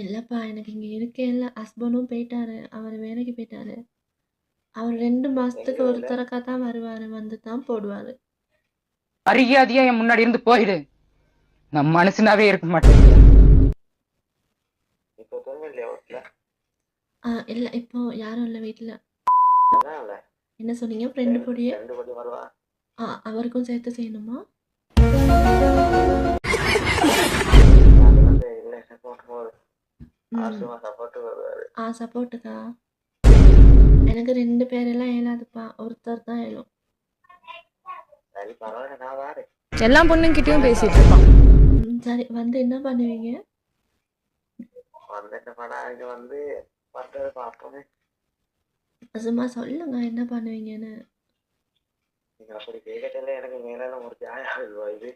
இல்லப்பா எனக்கு இங்க இருக்கே இல்ல. ஹஸ்பண்டும் போயிட்டாரு. அவரு வேலைக்கு போயிட்டாரு. அவர் 2 மாசத்துக்கு எங்க ஒரு வேலை? தடக்க தான் வருவாரு. வந்து தான் போடுவாரு. மரியாதையா என் முன்னாடி இருந்து போயிடு. நான் மனுஷனாவே இருக்க மாட்டேன். இப்போ தூங்க இல்லையா வீட்டுல? இல்ல இப்போ யாரும் இல்ல வீட்ல. அதான் இல்ல. என்ன சொன்னீங்க? ஃப்ரெண்டு கூடயே? ரெண்டு படி வருவா. அவருக்கும் சேர்த்து செய்யணுமா? அது வந்து இல்லை சப்போர்ட் போகுது. ம். சும்மா சப்போர்ட் வருவாரு. சப்போர்ட்டுக்கா? எனக்கு 2 பேரெல்லாம் இயலாதுப்பா. ஒருத்தர் தான் இயலும். சரி பரவாயில்ல, நான் வாரு. எல்லா பொண்ணுங்கிட்டயும் பேசிட்டு இருப்பான். சரி வந்து என்ன பண்ணுவீங்க? வந்து என்ன பண்ணா இங்க வந்து பண்றது பார்ப்போமே. சும்மா சொல்லுங்க என்ன பண்ணுவீங்கன்னு. நீங்க அப்படி கேட்கல எனக்கு மேல ஒரு ஜாயா இது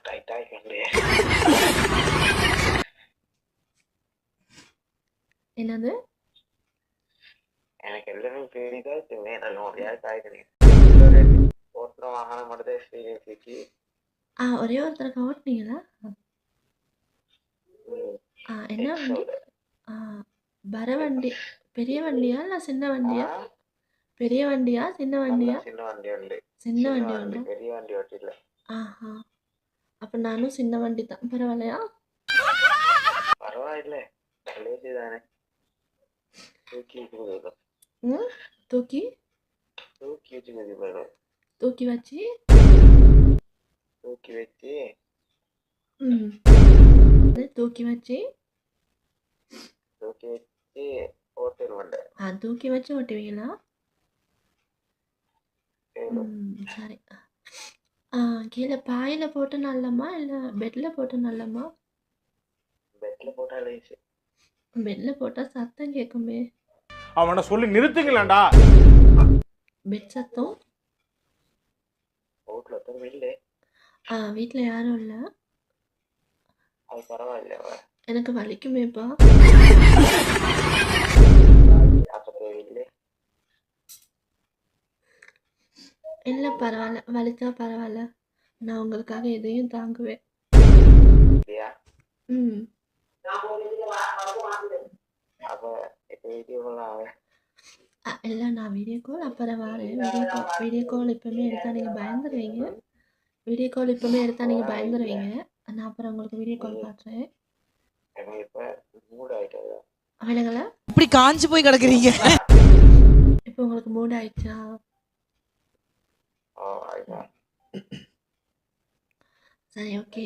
டைட் ஆகிக்கொண்டு. என்னது? எனக்கு எல்லாமே தெரியுதா மேல ஒரு ஜாய் காய்க்கிறீங்க. ஓட்டுற வாகனம் மட்டும் எக்ஸ்பீரியன்ஸுக்கு. ஒரே ஒருத்தருக்கு ஓட்டுனீங்களா? என்ன வண்டி? வர வண்டி. பெரிய வண்டியா இல்ல சின்ன வண்டியா? பெரிய வண்டியா சின்ன வண்டியா? சின்ன வண்டி உண்டு. சின்ன வண்டி உண்டு. பெரிய வண்டி ஓட்டில. அப்ப நானும் சின்ன வண்டி தான். பரவாயில்லையா? பரவாயில்ல, லேசி தானே. தூக்கி போயிடும். தூக்கி தூக்கி வச்சு போயிடும். தூக்கி வச்சு தூக்கி வச்சு தூக்கி வச்சு தூக்கி வச்சு ஓட்டிடுவேன். தூக்கி வச்சு ஓட்டுவீங்களா? சரி. கீழே பாயில போட்டு நல்லமா இல்ல பெட்ல போட்டு நல்லமா? பெட்ல போட்டா லேசி. பெட்ல போட்டா சத்தம் கேட்குமே. அவனை சொல்லி நிறுத்துங்களேன்டா. பெட் சத்தம்? வீட்டுல ஒருத்தரும் இல்லை. வீட்ல யாரும் இல்ல. அது பரவாயில்ல. எனக்கு வலிக்குமேப்பா. அப்ப தேவையில்லை. இல்ல பரவாயில்ல, வலிச்சா பரவாயில்ல. நான் உங்களுக்காக எதையும் தாங்குவேன். அப்ப இப்ப வீடியோ இல்ல நான் வீடியோ கால் அப்புறம் வரேன். வீடியோ கால் இப்பவுமே எடுத்தா நீங்க பயந்துருவீங்க. வீடியோ கால் இப்பவுமே எடுத்தா நீங்க பயந்துருவீங்க. நான் அப்புறம் உங்களுக்கு வீடியோ கால் காட்டுறேன். இப்ப மூட் ஆயிட்டது. அவனுங்கள இப்படி காஞ்சு போய் கிடக்குறீங்க. இப்போ உங்களுக்கு மூட் ஆயிடுச்சா? ஆயிட்டா. சரி ஓகே.